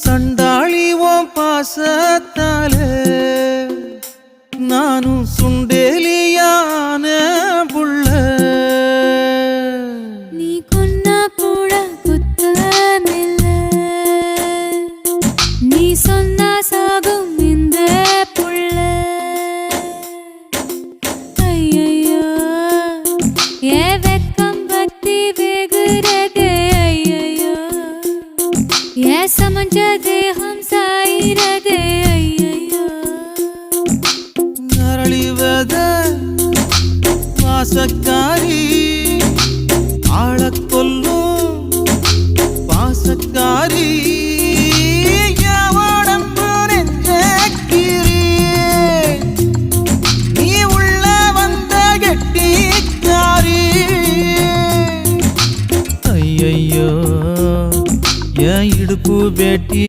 சண்டாளி ஓம் பாசத்தாலே நானும் சுண்டேலியான புள்ள. நீ கொன்னா கூட குத்தமில்ல, நீ சொன்னா சாகும் இந்த புள்ள. ஐயையோ ஏ வெக்கம் பத்தி வேகுறதே, ஐயையோ ஏ சமஞ்ச தேகம் சாயிரதே, ஐயையோ நரளிவத வாசக்காரி ஆளக் கொல்லும் பாசக்காரி. எவடம்பு நெஞ்சக்கிரி நீ உள்ள வந்த கெட்டிக்காரி. ஐயையோ என் இடுப்பு வேட்டி